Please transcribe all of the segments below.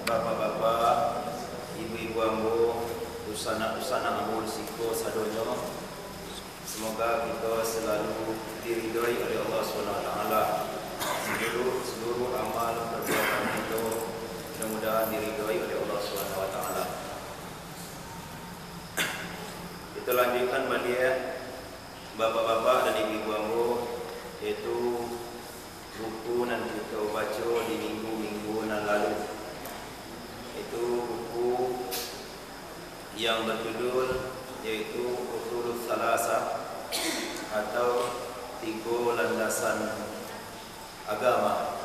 bapak-bapak, ibu-ibu ambo, usana-usana ambo siko sadonyo. Semoga kita selalu diridhoi oleh Allah SWT. Seluruh amal perbuatan kita mudah-mudahan diridhoi oleh Allah SWT. Kita lanjutkan balik bapak-bapak dan ibu-ibu ambo, yaitu buku yang kita baca di minggu-minggu yang lalu. Itu buku yang berjudul yaitu Ushulus Salasah atau 3 landasan agama.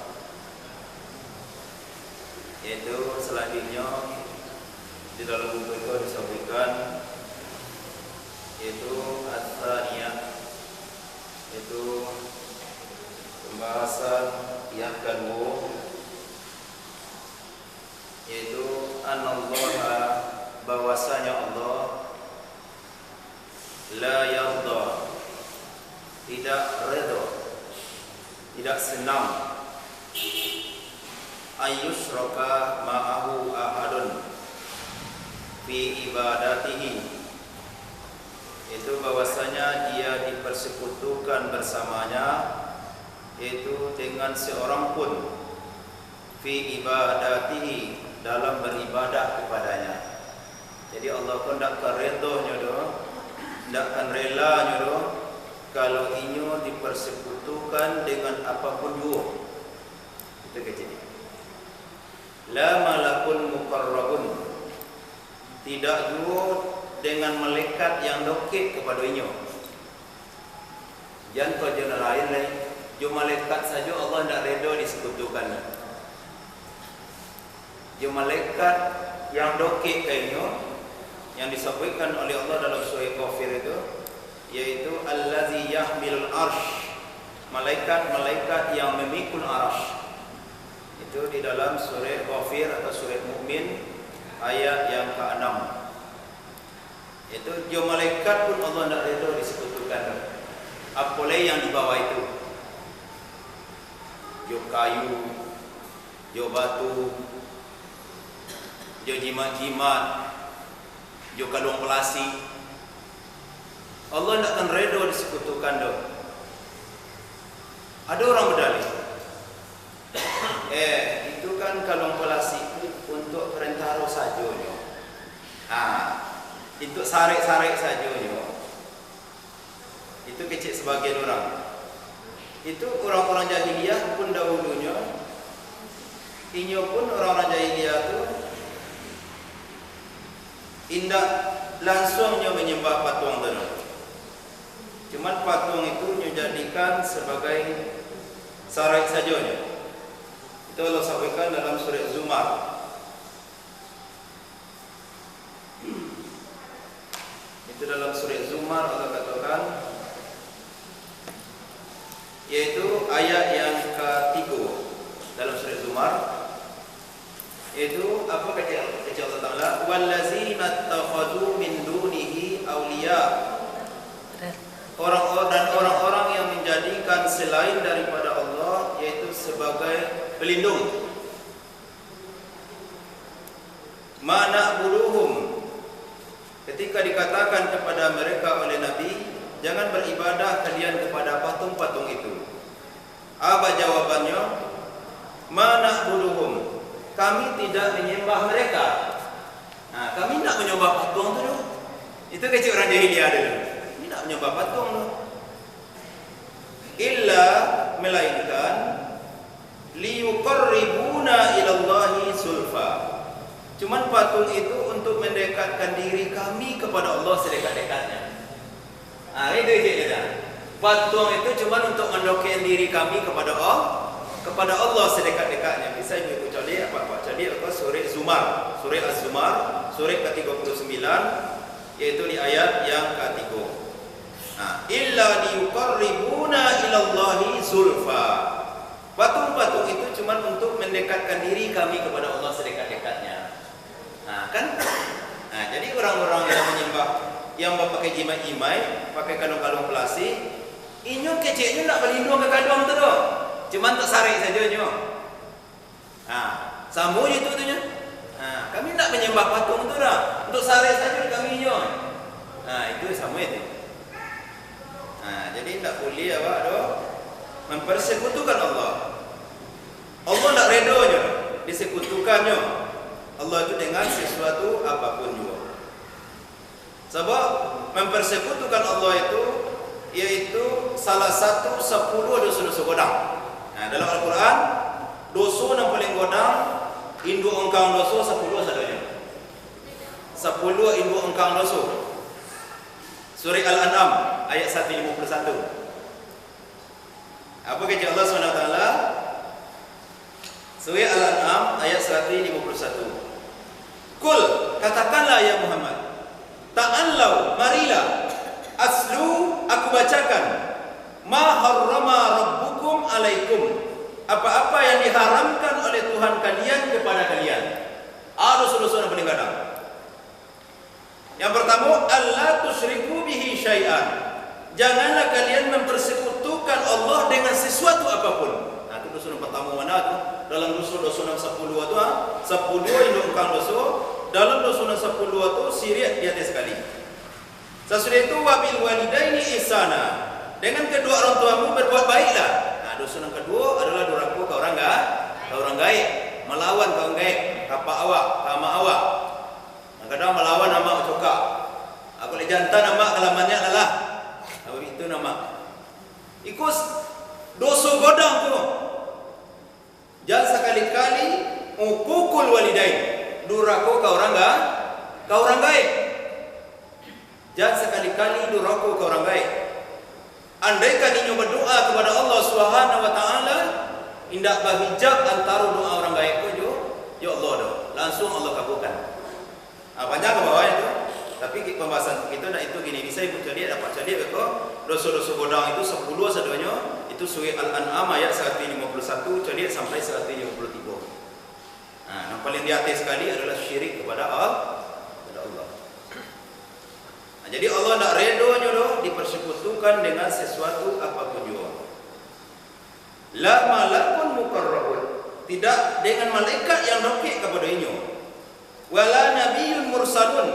Yaitu selanjutnya di dalam buku itu disebutkan yaitu Ats-Tsaniyah, yaitu pembahasan yang kedua, yaitu anallaha, bahwasanya Allah la yarda, tidak redha, tidak senang, ayyushraka ma'ahu ahadun fi ibadatihi, itu bahwasanya dia dipersekutukan bersamanya, yaitu dengan seorang pun, fi ibadatihi, dalam beribadah kepadanya. Jadi Allah pun tak akan redha doh, tak akan rela doh kalau inyo dipersekutukan dengan apapun jua. Itu kecil. La malakun muqarrabun, tidak jua dengan malaikat yang dokit kepada inyo. Jangan kau jangan lain. Jo malaikat saja Allah tidak redha disekutukan. Jo malaikat yang dokit kainyo, yang disebutkan oleh Allah dalam surah Ghafir itu, yaitu allazi yahmilul arsh, malaikat-malaikat yang memikul arsh. Itu di dalam surah Ghafir atau surah Mukmin ayat yang ke-6. Itu jo malaikat pun Allah tidak redha disekutukan. Apalagi yang di bawah itu, jo kayu, jo batu, jo jimat-jimat, jo kalung pelasi, Allah tidak akan redha disekutukan doh. Ada orang berdalih, itu kan kalung pelasi untuk perantara saja nyo. Untuk sarek-sarek saja nyo. Itu kecil sebagian orang. Itu orang-orang jahiliyah pun dahulunya, inyo pun orang-orang jahiliyah tu indak langsungnya menyembah patung itu. Cuma patung itu dijadikan sebagai sarai saja. Itu Allah sampaikan dalam surah Zumar. Itu dalam surah Zumar Allah katakan, yaitu ayat yang ke-3 dalam surah Zumar. Itu apa kata Allah Taala, wallazina takhadhu min dunihi awliya, orang-orang yang menjadikan selain daripada Allah yaitu sebagai pelindung. Ma na'buduhum, ketika dikatakan kepada mereka oleh Nabi, jangan beribadah kalian kepada patung-patung itu. Apa jawabannya? Ma na'buduhum, kami tidak menyembah mereka. Kami tidak menyembah patung tu. Itu kecil orang jahiliyah dulu. Kami tidak menyembah patung tu. Illa, melainkan liyuqarribuna ilallahi sulfa. Cuman patung itu untuk mendekatkan diri kami kepada Allah sedekat-dekatnya. Itu kecil. Patung itu cuma untuk mendekatkan diri kami kepada Allah sedekat-dekatnya. Bisa ibu cari apa cari surah Zumar, surah Az-Zumar, surah ke-39, yaitu di ayat yang ke-3. Illa liyuqarribuna ilallahi zulfa. Patung-patung itu cuma untuk mendekatkan diri kami kepada Allah sedekat-dekatnya. Jadi orang-orang yang menyembah, yang pakai jimat-jimat, pakai kalung-kalung pelasi, inyo keceknya nak berlindung ke kalung tu. Cuma tak sarik saja nyo. Sambung itu tu nya. Kami tak menyembah patung tu dah. Untuk sare saja kami nyo. Itu sama itu. Jadi tak boleh awak mempersekutukan Allah. Allah tak redanya disekutukannya Allah itu dengan sesuatu apapun juga. Sebab mempersekutukan Allah itu yaitu salah satu 10 dosa-dosa godang. Dalam Al-Quran dosa yang paling godang induk engkang dosa 10 sahaja. 10 induk engkang dosa. Surah Al-An'am ayat 151. Apa kata Allah SWT? Surah Al-An'am ayat 151. Kul, katakanlah ya Muhammad, ta'allau, marilah, aslu, aku bacakan, ma harrama rabbukum alaikum, apa-apa yang diharamkan oleh Tuhan kalian kepada kalian. Dosa-dosa yang paling gadang. Yang pertama, alla tusyriku bihi syai'an, janganlah kalian mempersekutukan Allah dengan sesuatu apapun. Itu dosa yang pertama mana tu? Dalam dosa-dosa yang 10 tu 10 induk engkang dosa. Dalam dosa yang 10 tu syirik di atas sekali. Sesudah itu wabil walidaini ihsana, dengan kedua orang tuamu berbuat baiklah. Dosa yang kedua adalah durhaka ke orang gaib, melawan ke orang gaib, kapak awak, kama awak. Kadang melawan nama cokak. Aku le jantan nama kelamannya adalah. Itu nama. Ikut dosa godang tu. Jangan sekali-kali ukukul walidain, durhaka ke orang gaib. Jangan sekali-kali durhaka ke orang gaib. Andaikan inyo berdoa kepada Allah Subhanahu wa taala, indak berhijab antara doa orang gaib tu, ya Allah dah. Langsung Allah kabulkan. Banyak ke bawah itu. Tapi pembahasan kita nak itu gini, bisa ibu cari dapat cari beko dosa-dosa godang itu 10 sadanya. Itu surah Al-An'am ayat 151 cari sampai 153. Yang paling di atas sekali adalah syirik kepada Allah. Jadi Allah nak redonya dipersekutukan dengan sesuatu apapun juga. La malakun mukarrabun, tidak dengan malaikat yang dokik kepada inyo. Wala nabiyyun mursalun,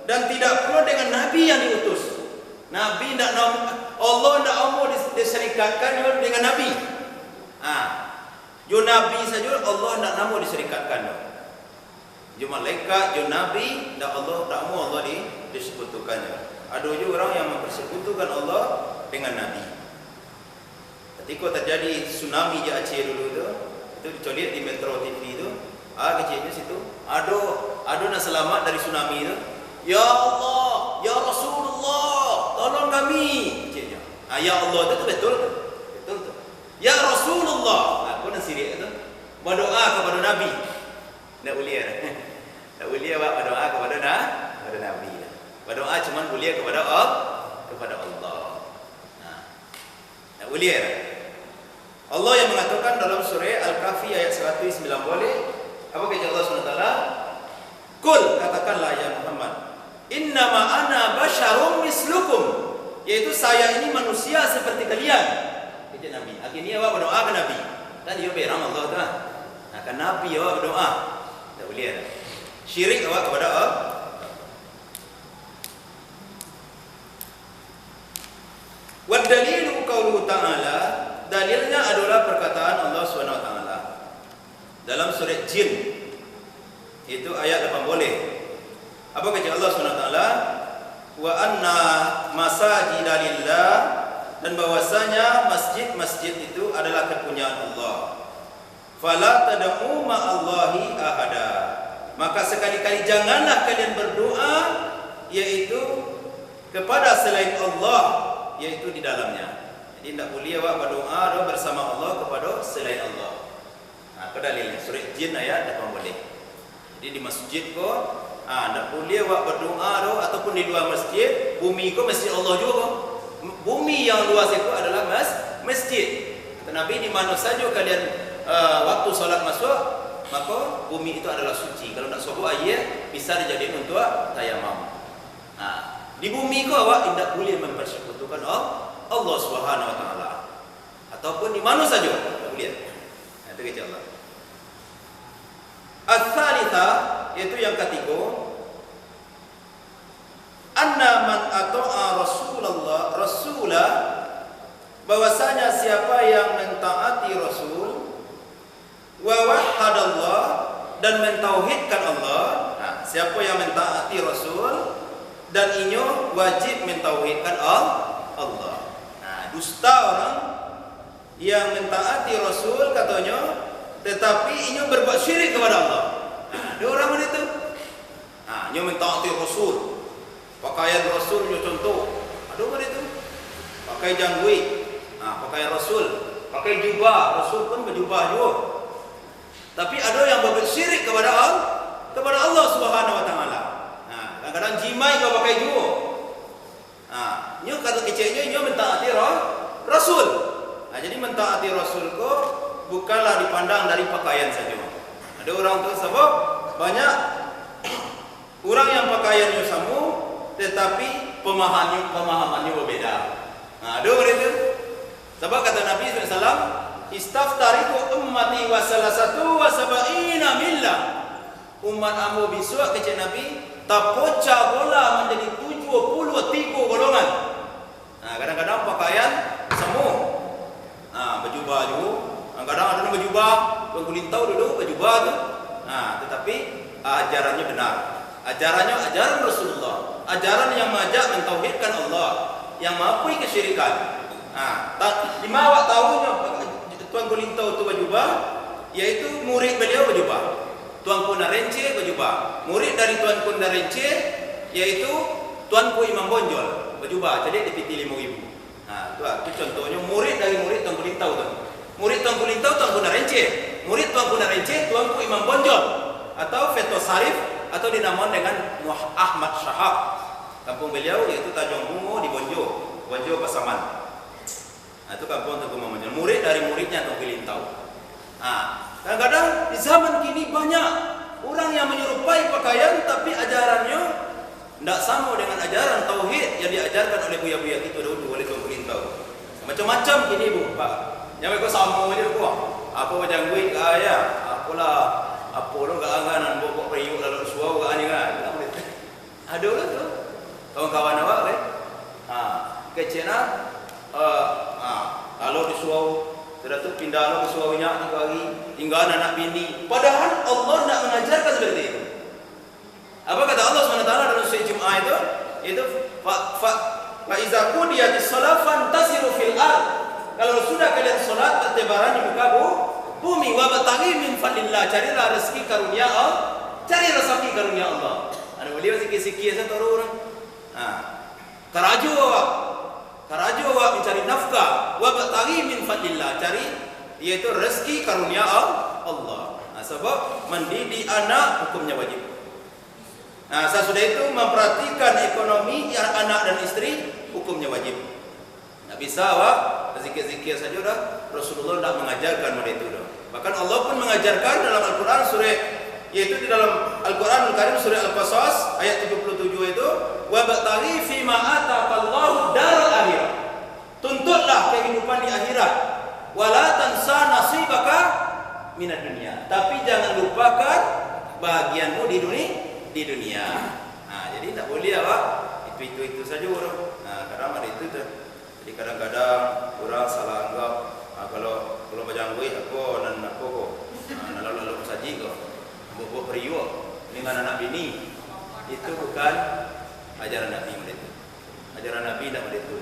dan tidak pula dengan nabi yang diutus. Nabi tidak Allah tidak mau diserikatkan dengan nabi. Jo nabi saja Allah tidak mau diserikatkan. Jo malaikat, jo nabi, tidak mau Allah disekutukannya. Ada juga orang yang mempersekutukan Allah dengan nabi. Ketika terjadi tsunami di Aceh dulu itu dicolik di Metro TV itu, kecilnya situ, ada nak selamat dari tsunami itu. Ya Allah, ya Rasulullah, tolong kami. Kecilnya. Ya Allah itu betul tu. Ya Rasulullah, aku nak sirik itu. Berdoa kepada Nabi. Tak boleh. Tak boleh berdoa kepada Nabi. Berdoa cuma boleh kepada Allah. Tak boleh. Allah yang mengatakan dalam surah Al-Kahfi ayat 109 boleh. Apa kata Allah SWT? Kul, katakanlah ya Muhammad, innama ana basyarum mislukum, yaitu saya ini manusia seperti kalian. Kata Nabi. Akhirnya awak berdoa ke Nabi. Kan dia berang Allah tu. Kan Nabi awak berdoa. Tak boleh. Syirik awak kepada Allah. Wa dalilu qauluhu ta'ala, dalilnya adalah perkataan Allah Subhanahu wa taala dalam surah Jin. Itu ayat 8 boleh. Apa kata Allah SWT? Wa anna masajida lillah, dan bahwasanya masjid-masjid itu adalah kepunyaan Allah. Fala tad'u ma'allahi ahada, maka sekali-kali janganlah kalian berdoa yaitu kepada selain Allah, yaitu di dalamnya. Jadi tidak boleh awak berdoa bersama Allah kepada selain Allah. Itu dalilnya surah Jin ayat 8 boleh. Jadi di masjid ko, tak boleh awak berdoa ataupun di luar masjid. Bumi ko masjid Allah juga. Bumi yang luas itu adalah masjid. Kata Nabi, di mana saja kalian waktu solat masuk, maka bumi itu adalah suci. Kalau nak sobo air, bisa dijadikan untuk tayamam. Di bumi ko awak tidak boleh mempersekutukan Allah Subhanahu wa taala. Ataupun di mana saja tak boleh. Itu kata Allah. Al-Thalitha, yaitu yang ketiga, anna man ata'a rasulah, bahwasanya siapa yang mentaati Rasul, wa wahhadallah, dan mentauhidkan Allah. Nah, siapa yang mentaati Rasul dan inyo wajib mentauhidkan Allah. Nah, dusta orang yang mentaati Rasul katanya tetapi inyo berbuat syirik kepada Allah. Nah, ada orang begitu. Nah, inyo mentaati Rasul, pakaian Rasul inyo contoh, ada begitu. Pakai janggut, nah, pakaian Rasul, pakai jubah, Rasul pun berjubah juga. Tapi ada yang berbuat syirik kepada Allah Subhanahu wa taala. Nah, kadang-kadang jimai kau pakai juga. Nah, nyo kata kecilnya nyo mentaati Rasul. Nah, jadi mentaati Rasul ko bukanlah dipandang dari pakaian saja. Ada orang tu sebab banyak orang yang pakaiannya sama tetapi pemahamannya berbeda. Nah, ada orang itu. Sebab kata Nabi SAW, istaftariku ummati wa salasatu wa sab'ina millah. Umat ambo besok kecil Nabi tapocah bola menjadi 73 golongan. Nah, kadang-kadang pakaian semua. Nah, berjubah juga. Kadang-kadang ada yang berjubah, tuan kulintau dulu berjubah tu. Nah, tetapi ajarannya benar. Ajarannya ajaran Rasulullah. Ajaran yang mengajak mentauhidkan Allah, yang mengakui kesyirikan. Nah, lima awak tahunya tuan kulintau tu berjubah, yaitu murid beliau berjubah. Tuanku Narence berjubah. Murid dari Tuanku Narence yaitu Tuanku Imam Bonjol berjubah. Jadi dipiti 5.000. Nah, itu contohnya murid dari murid Tuanku Lintau tu. Murid Tuanku Lintau Tuanku Narence, murid Tuanku Narence Tuanku Imam Bonjol atau Feto Sarif atau dinamakan dengan Ahmad Syahab. Kampung beliau yaitu Tanjung Bungo di Bonjo Pasaman. Nah, itu kampung Tuanku Imam Bonjol. Murid dari muridnya Tuanku Lintau. Nah, kadang-kadang di zaman kini banyak orang yang menyerupai pakaian tapi ajarannya tidak sama dengan ajaran tauhid yang diajarkan oleh buya-buya kita dahulu oleh Tuan Kulintau. Macam-macam kini bu, Pak. Yang mereka sama aja ku. Apa macam gue kaya, apalah, apa lo gak angan bawa periuk lalu suau gak angan. Ada lah tu. Kawan-kawan awak kan. Kecina kalau disuau sudah tu pindah lo ke suaminya tiga hari, tinggal anak bini. Padahal Allah tidak mengajarkan seperti itu. Apa kata Allah SWT dalam surah Jum'ah itu fa iza qudiyatis shalah fantasiru fil ard. Kalau sudah kalian salat bertebaran di muka bumi, wa bataghi min fadlillah, carilah rezeki karunia Allah, cari rezeki karunia Allah. Ada beliau sikit-sikit saja turun. Karaju awak mencari nafkah, wa bataghi min fadlillah, cari yaitu rezeki karunia Allah. Nah, sebab mendidik anak hukumnya wajib. Nah, sesudah itu memperhatikan ekonomi anak dan istri hukumnya wajib. Tak bisa awak zikir-zikir saja dah. Rasulullah tidak mengajarkan mereka itu dah. Bahkan Allah pun mengajarkan dalam Al-Quran surah, yaitu di dalam Al-Quran Al-Karim surah Al-Qasas ayat 77 itu, wa bataghi fi ma ataqallahu daral akhirah. Tuntutlah kehidupan di akhirat. Wala tansa nasibaka minad dunia. Tapi jangan lupakan bahagianmu di dunia. Nah, jadi tak boleh awak itu saja orang. Nah, kadang ada itu tu. Jadi kadang-kadang orang salah anggap kalau berjanggut apa dan apa kok. Lalu saji kok. Buat periuk dengan anak bini. Itu bukan ajaran Nabi mereka. Ajaran Nabi tidak begitu.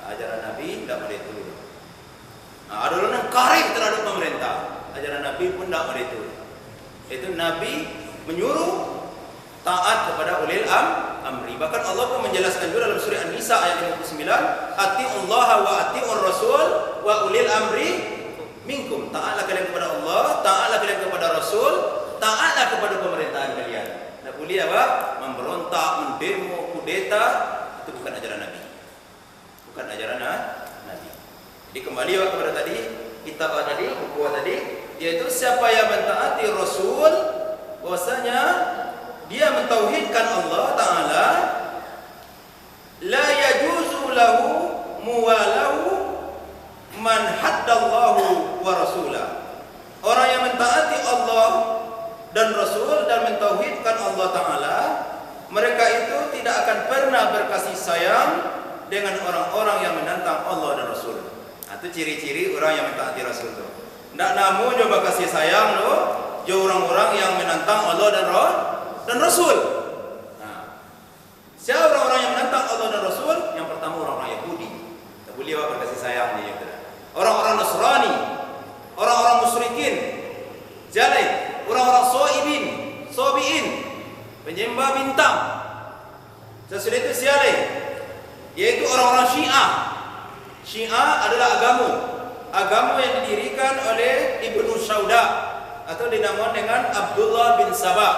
Ajaran Nabi tidak begitu. Ada orang yang karib terhadap pemerintah. Ajaran Nabi pun tidak begitu. Itu Nabi menyuruh taat kepada ulil amri. Bahkan Allah pun menjelaskan juga dalam surah An-Nisa ayat 59, atiullaha wa atiur rasul wa ulil amri minkum. Taatlah kalian kepada Allah, taatlah kalian kepada Rasul, taatlah kepada pemerintahan kalian. Tak boleh apa? Memberontak, mendemo, kudeta. Itu bukan ajaran Nabi. Bukan ajaran Nabi. Jadi kembali kepada tadi, kitab tadi, buku tadi, yaitu siapa yang mentaati Rasul, bahwasanya dia mentauhidkan Allah Ta'ala, la yajuzu lahu muwalahu man haddallahu wa rasulah. Orang yang mentaati Allah dan Rasul dan mentauhidkan Allah Ta'ala, mereka itu tidak akan pernah berkasih sayang dengan orang-orang yang menentang Allah dan Rasul. Itu ciri-ciri orang yang mentaati Rasul itu. Tidak namun coba kasih sayang loh, jo orang-orang yang menentang Allah dan Rasul. Siapa orang-orang yang menentang Allah dan Rasul? Yang pertama orang-orang Yahudi. Tak boleh berkasih sayang dia. Orang-orang Nasrani, orang-orang musyrikin, jalai, orang-orang sobiin, penyembah bintang. Sesudah itu sialai, yaitu orang-orang Syiah. Syiah adalah agama yang didirikan oleh Ibnu Sauda atau dinamakan dengan Abdullah bin Sabah,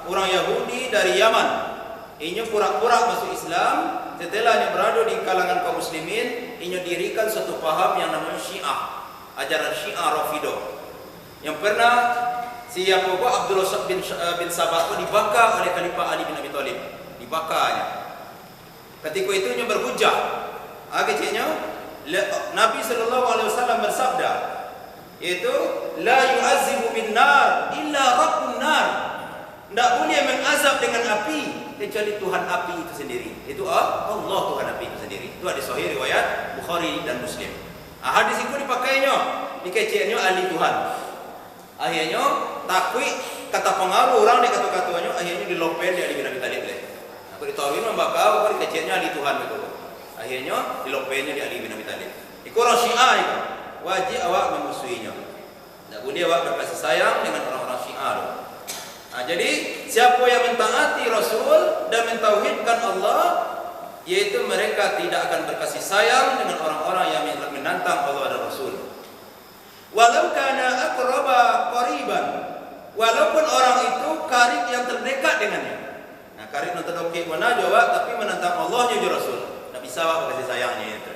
orang Yahudi dari Yaman. Ini pura-pura masuk Islam, setelahnya berada di kalangan kaum muslimin, ini dirikan satu paham yang namanya Syiah, ajaran Syiah Rafidah. Yang pernah siapa Abdullah bin Sabah itu dibakar oleh Khalifah Ali bin Abi Thalib, dibakarnya. Ketika itu dia berhujah. Kecilnya Nabi SAW bersabda, yaitu la yu'azibu bin nar illa rabbun nar. Tidak boleh mengazab dengan api kecuali Tuhan api itu sendiri. Itu Allah Tuhan api itu sendiri. Itu ada sahih riwayat Bukhari dan Muslim. Hadis itu dipakainya, dikecilnya ahli Tuhan. Akhirnya takwi kata pengaruh orang di kata-katanya, akhirnya dilopen di Ali bin Abi Thalib. Aku ditawarin membakar, aku dikecilnya ahli Tuhan betul. Akhirnya dilopennya di Ali bin Abi Thalib. Itu orang Syiah itu. Wajib awak memusuhinya. Tak boleh awak berkasih sayang dengan orang-orang Syiah. Jadi siapa yang mentaati Rasul dan mentauhidkan Allah, yaitu mereka tidak akan berkasih sayang dengan orang-orang yang menentang Allah dan Rasul. Walau kana aqraba qariban, walaupun orang itu karib yang terdekat dengannya. Nah, karib yang terdekat mana jawab, tapi menentang Allah juga Rasul. Tak bisa awak kasih sayangnya itu.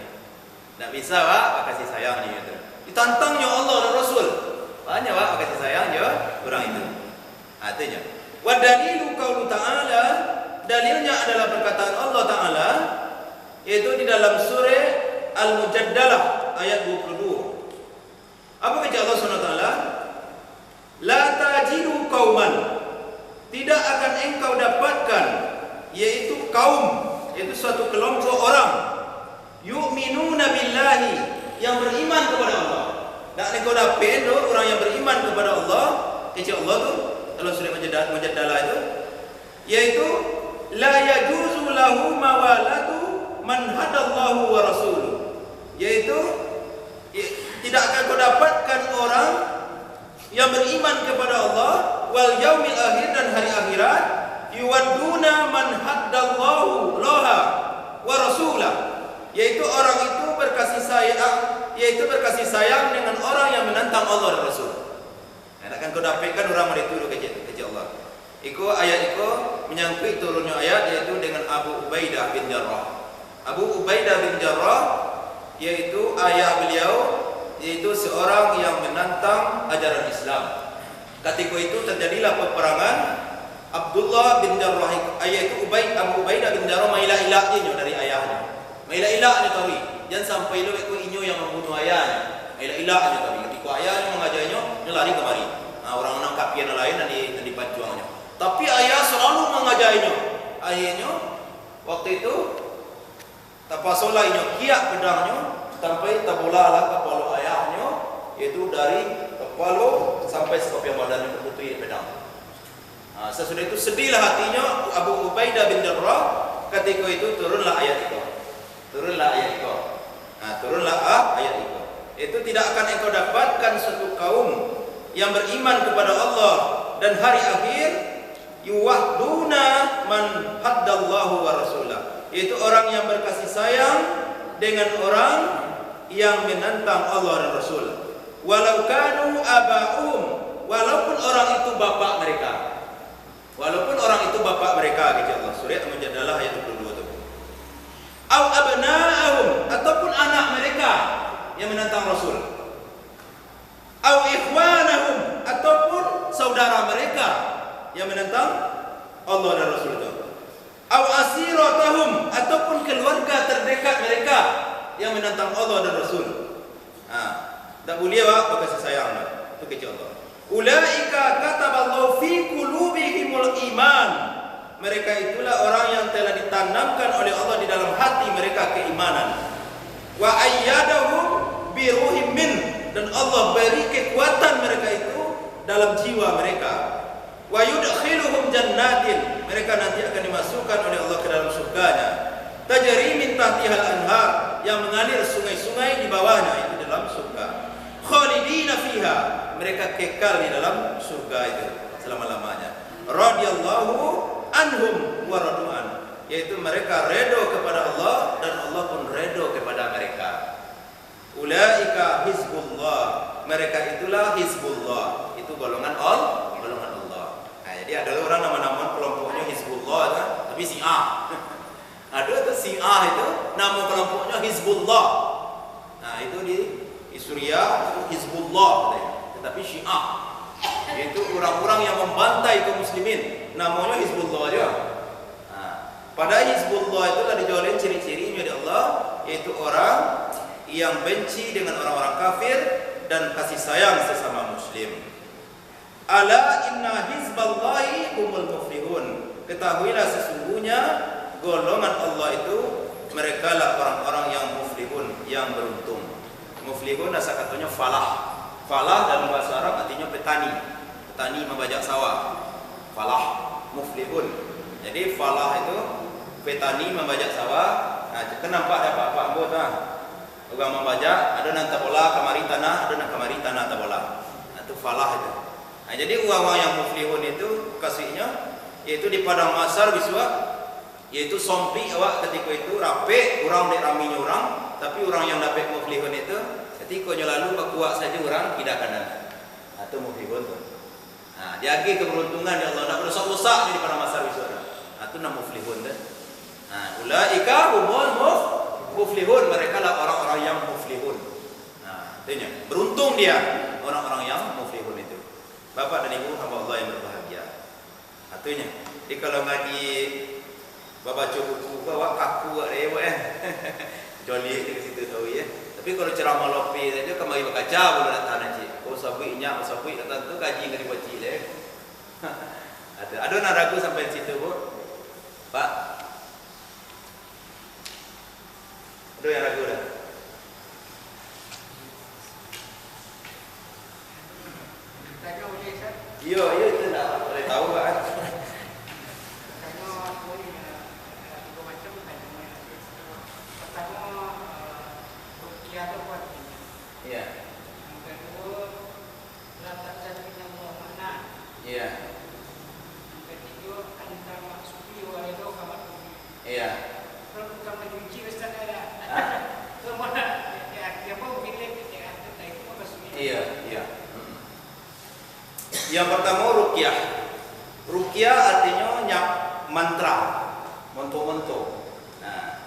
Tak bisa awak kasih sayangnya itu. Ditantangnya Allah dan Rasul. Banyak awak kasih sayangnya orang itu. Artinya, wa dalilu qaulu ta'ala, dalilnya adalah perkataan Allah Ta'ala, yaitu di dalam surah Al-Mujaddalah ayat 22. Apa kata Allah SWT? La tajidu qauman, tidak akan engkau dapatkan, yaitu kaum, yaitu suatu kelompok orang, yu'minuna billahi, yang beriman kepada Allah. Dan engkau dapat orang yang beriman kepada Allah, kata Allah tu dalam surah Mujaddalah itu, yaitu la yajuzu lahu mawalatu man hadallahu wa rasuluh, yaitu tidak akan kau dapatkan orang yang beriman kepada Allah wal yaumil akhir dan hari akhirat, yuwadduna man haddallahu laha wa rasulah, yaitu orang itu berkasih sayang dengan orang yang menentang Allah dan Rasul. Akan kau dapatkan orang itu kecil Allah. Ayat itu menyangkut turunnya ayat, yaitu dengan Abu Ubaidah bin Jarrah. Abu Ubaidah bin Jarrah yaitu ayah beliau, yaitu seorang yang menentang ajaran Islam. Ketika itu terjadilah peperangan. Abdullah bin Jarrah, ayat itu Abu Ubaidah bin Jarrah mailah-ilahnya dari ayahnya. Mailah-ilahnya tadi. Jangan sampai itu inyo yang membunuh ayahnya. Mailah-ilahnya tadi. Ketika ayahnya mengajarnya, dia lari kemari. Orang menangkap yang lain dan dipajuangnya. Tapi ayah selalu mengajainya. Akhirnya waktu itu tapasolainya kiak pedangnya sampai tabolalah kepala ayahnya, yaitu dari kepala sampai sekopian badannya terputus pedang. Sesudah itu sedihlah hatinya Abu Ubaidah bin Jarrah. Ketika itu turunlah ayat itu. Turunlah ayat itu. Itu tidak akan engkau dapatkan suatu kaum yang beriman kepada Allah dan hari akhir, yuwahduna man haddallahu wa rasulah, yaitu orang yang berkasih sayang dengan orang yang menentang Allah dan Rasul. Walau kanu aba'um, walaupun orang itu bapak mereka. Walaupun orang itu bapak mereka, kata Allah. Surah Al-Mujaddalah ayat 22 itu. Au abna'ahum, ataupun anak mereka yang menentang Rasul. Au ikhwanahum, ataupun saudara mereka yang menentang Allah dan Rasul itu. Au asiratahum, ataupun keluarga terdekat mereka yang menentang Allah dan Rasul. Tak boleh awak berkasih sayang. Itu kata Allah. Ulaika kataballahu fi qulubihimul iman. Mereka itulah orang yang telah ditanamkan oleh Allah di dalam hati mereka keimanan. Wa ayyadahum bi ruhim min, dan Allah beri kekuatan mereka itu dalam jiwa mereka. Wa yudkhiluhum jannatin, mereka nanti akan dimasukkan oleh Allah ke dalam surganya. Tajri min tahtihal anhar, yang mengalir sungai-sungai di bawahnya, itu dalam surga. Khalidina fiha, mereka kekal di dalam surga itu selama-lamanya. Radhiyallahu anhum wa radu'an, yaitu mereka redo kepada Allah dan Allah pun redo kepada mereka. Ulaika hizbullah, mereka itulah hizbullah, itu golongan Allah. Nah, jadi ada orang nama-nama kelompoknya hizbullah kan? Tapi Syiah. Ada tuh Syiah itu nama kelompoknya hizbullah. Nah, itu di Suriah itu hizbullah katanya. Tetapi Syiah itu orang-orang yang membantai kaum muslimin, namanya hizbullah aja. Nah, pada hizbullah itu telah dijolin ciri-cirinya dari Allah, yaitu orang yang benci dengan orang-orang kafir dan kasih sayang sesama muslim. Ala inna hizballahi humul muflihun, ketahuilah sesungguhnya golongan Allah itu mereka lah orang-orang yang muflihun, yang beruntung. Muflihun asal katanya falah. Falah dalam bahasa Arab artinya petani. Petani membajak sawah. Falah, muflihun. Jadi falah itu petani membajak sawah. Nah, kita nampak ada apa-apa ambut lah. Orang membajak, ada nan tabola kamari tanah, ada nan kamari tanah tabola. Nah, itu falah itu. Nah, jadi orang-orang yang muflihun itu kasihnya yaitu di padang masar biswa, yaitu sompi awak ketika itu rapi orang dek raminya orang, tapi orang yang dapat muflihun itu ketika lalu berkuat saja orang tidak kanan. Atau muflihun tu. Nah, dia agi keberuntungan ya Allah, tak berdosa-dosa di padang masar biswa. Itu nama muflihun tu. Nah, ulaika humul muflihun, mereka lah orang-orang yang muflihun. Nah, artinya beruntung dia orang-orang yang muflihun itu. Bapak dan Ibu hamba Allah yang berbahagia. Artinya, jadi kalau ngaji baca buku bawa kaku ada joli di situ tahu ya. Tapi kalau ceramah lopi saja kembali berkaca boleh datang nanti. Oh sabuinya, sabui datang tu kaji ngari baca le. Ada nak ragu sampai situ Bu? Pak. Ada yang ragu dah? Iya, itu tak boleh tahu kan. Iya. Iya. Iya. Iya, iya. Yang pertama ruqyah. Ruqyah artinya mantra, monto-monto. Nah,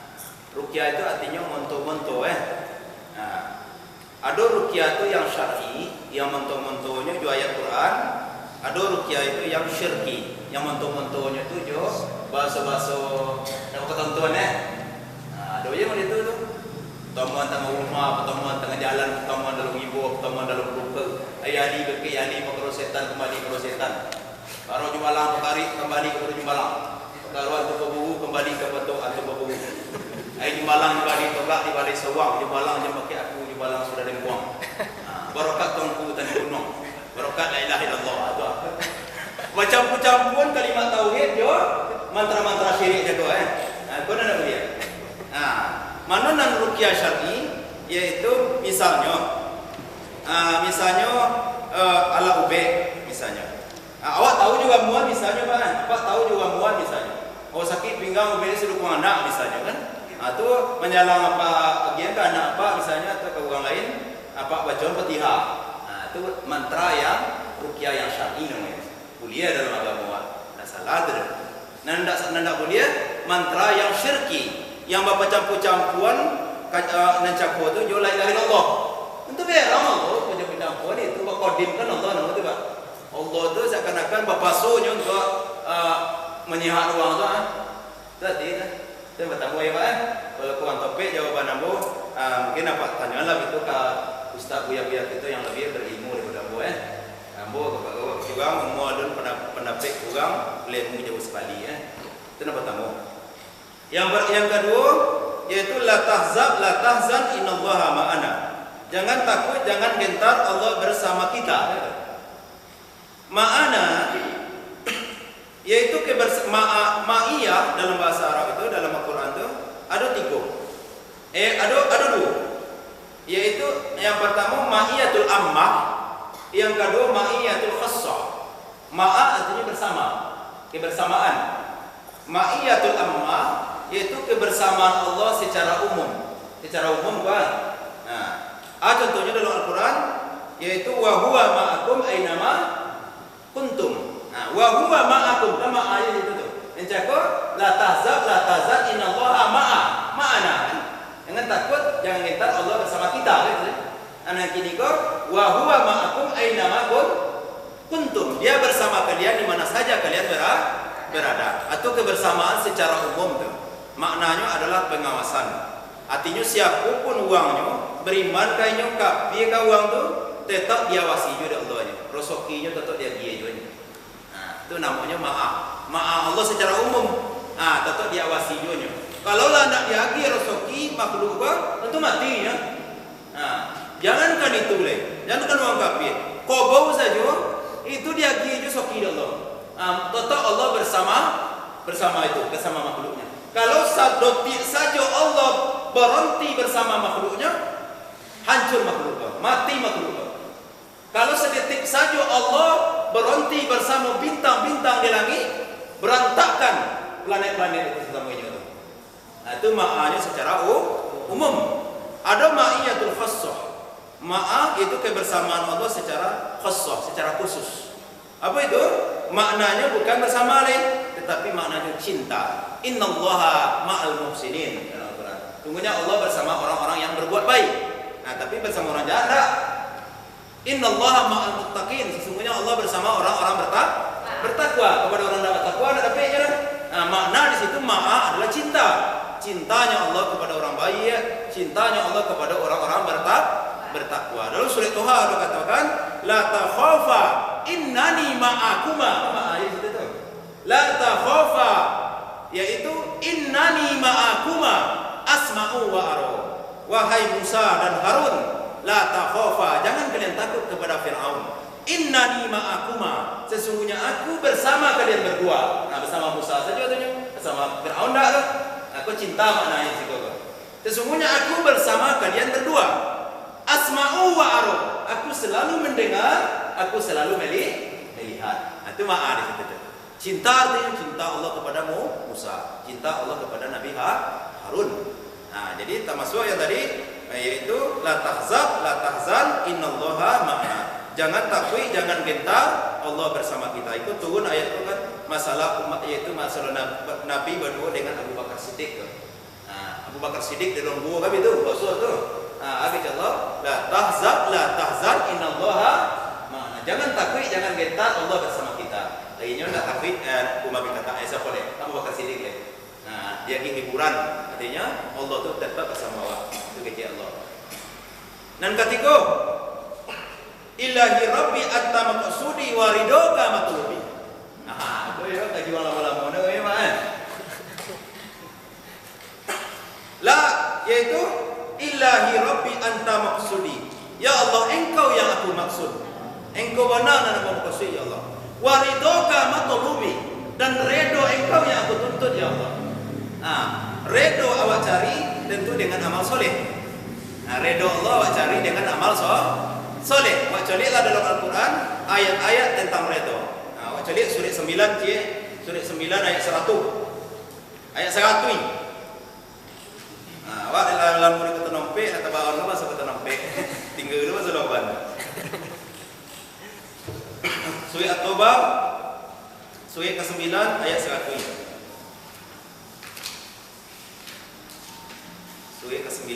ruqyah itu artinya monto-monto Nah, ada ruqyah itu yang syar'i, yang monto-montonya juga ayat Quran. Ada ruqyah itu yang syirki, yang monto-montonya itu juga bahasa-bahasa yang ketentuan Nah, ada je itu tu. Pertemuan tengah rumah, pertemuan tengah jalan, pertemuan dalam ibu, pertemuan dalam keluarga. Ayani ke yani pekaro setan kembali ke setan. Karo jumalang pekarik kembali ke jumalang. Pekaruan tu berburu kembali ke betok atau berburu. Ai jumalang kembali tolak di balik sawang, jumalang je pakai aku, jumalang sudah dibuang. Barakat tongku tan gunung. Barakat la ilaha illallah tu. Macam-macam kalimat tauhid jo, mantra-mantra syirik je tu kau nak boleh. Mana nan ruqyah syar'i, yaitu misalnya ala ube misalnya. Awak tahu juga muan misalnya kan? Awak tahu juga muan misalnya. Oh sakit pinggang ube sudah kurang anak misalnya kan? Tu menyalang apa bagian ke anak apa misalnya atau ke orang lain apa bacaan Fatihah. Tu mantra yang ruqyah yang syar'i namanya. Boleh dalam agama. Tak salah tu. Nanda boleh mantra yang syirki. Yang bapa campur-campuran nancapur tu jo la ilaha illallah. Untuk berang Allah campur-campuran itu berkodimkan Allah nama tu Pak. Allah tu seakan-akan bapasunya untuk menyihat ruang tu Tadi tu bertemu ya Pak Kalau kurang topik jawapan ambo mungkin apa tanyalah itu ke ustaz buya-buya kita yang lebih berilmu daripada ambo Ambo kalau juga mau ada pendapat orang boleh jauh sekali Itu nombor pertama. Yang kedua yaitu la tahzan innallaha ma'ana. Jangan takut, jangan gentar, Allah bersama kita. Ma'ana yaitu ma'iyah dalam bahasa Arab itu, dalam Al-Qur'an itu ada tiga. Ada dua. Yaitu yang pertama ma'iyatul ammah, yang kedua ma'iyatul khassah. Ma'a artinya bersama, kebersamaan. Ma'iyatul ammah yaitu kebersamaan Allah secara umum. Secara umum kan. Nah, contohnya dalam Al-Qur'an yaitu wa huwa ma'akum ainama kuntum. Nah, wa huwa ma'akum kama ayat itu tuh. Mencakap la tahzan innallaha ma'ana. Jangan takut, jangan gentar, Allah bersama kita gitu. Anak kini kok wa huwa ma'akum ainama kuntum. Dia bersama kalian di mana saja kalian berada. Atau kebersamaan secara umum tuh. Maknanya adalah pengawasan. Artinya siapapun uangnya, beriman kayaknya kafir ka uang tu tetap diawasi juga Allah nya. Rezekinya tetap dia juga. Nah, itu namanya ma'a Allah secara umum. Nah, tetap diawasi juga. Kalau lah nak diagi rezeki makhluk apa, tentu mati ya. Nah, jangankan itu boleh. Jangankan uang kafir. Kobau saja itu diagi juga rezeki Allah. Tetap Allah bersama itu, bersama makhluknya. Kalau satu detik saja Allah berhenti bersama makhluknya, hancur makhluknya, mati makhluknya. Kalau sedetik saja Allah berhenti bersama bintang-bintang di langit, berantakan planet-planet itu semuanya. Nah, itu ma'anya secara umum. Ada ma'iyatul khassah. Ma'a itu kebersamaan Allah secara khassah, secara khusus. Apa itu? Maknanya bukan bersama lain, tetapi maknanya cinta. Innallaha ma'al muhsinin. Sungguhnya Allah bersama orang-orang yang berbuat baik. Nah, tapi bersama orang jahat tak. Innallaha ma'al muttaqin. Sesungguhnya Allah bersama orang-orang bertakwa. Kepada orang yang bertakwa ada dapatnya. Nah, makna di situ ma'a adalah cinta. Cintanya Allah kepada orang baik, cintanya Allah kepada orang-orang bertakwa. Dalam surat Toha Allah katakan, la takhafa innani ma'akuma. Ayat itu tu. La takhafa yaitu innani ma'akuma asma'u wa ara. Wahai Musa dan Harun, la takhafa, jangan kalian takut kepada Firaun. Innani ma'akuma, sesungguhnya aku bersama kalian berdua. Nah, bersama Musa saja katanya, bersama Firaun tak tu. Aku cinta maknanya situ. Sesungguhnya aku bersama kalian berdua. Asma'u wa ara, aku selalu mendengar, aku selalu melihat. Nah, itu makna di situ. Cinta artinya cinta Allah kepada Musa, cinta Allah kepada Nabi Harun. Nah, jadi termasuk yang tadi yaitu la tahzan innallaha ma'ana. Jangan takut, jangan gentar, Allah bersama kita. Itu turun ayat itu kan masalah umat, yaitu masalah Nabi berdua dengan Abu Bakar Siddiq. Nah, Abu Bakar Siddiq di dalam gua kan itu, Rasul tu. Nah, habis Allah la tahzan innallaha ma'ana. Jangan takut, jangan gentar, Allah bersama kita. Lainnya nak takut umat berkata siapa boleh? Abu Bakar Siddiq leh. Nah, dia hiburan. Artinya Allah tu tetap bersama awak. Itu kerja Allah. Dan ketiga, Ilahi Rabbi anta maqsudi wa ridhoka matlubi. Nah, itu ya kaji lama-lama dah memang. La yaitu Ilahi Rabbi anta maqsudi. Ya Allah, engkau yang aku maksud. Engkau benar dan aku maksud ya Allah. Wa ridhoka matlubi, dan redo engkau yang aku tuntut ya Allah. Nah, redo awak cari tentu dengan amal soleh. Nah, redo Allah awak cari dengan amal soleh. Awak carilah dalam Al-Quran ayat-ayat tentang redo. Nah, awak cari surat 9 surat 9 ayat 100. Ayat 100 ni. Nah, awak dalam murid kata nampak atau bawaan apa sebab kata nampak. Tinggal dulu masa lawan. Surat At-Taubah surat ke-9 ayat 100. Surat ke-9.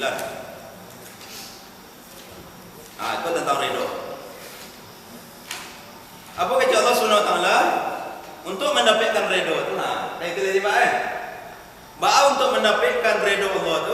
Itu tentang redha. Apa kata Allah Subhanahu Wa Taala untuk mendapatkan redha itu? Nah, yang kita lihat Untuk mendapatkan redha Allah itu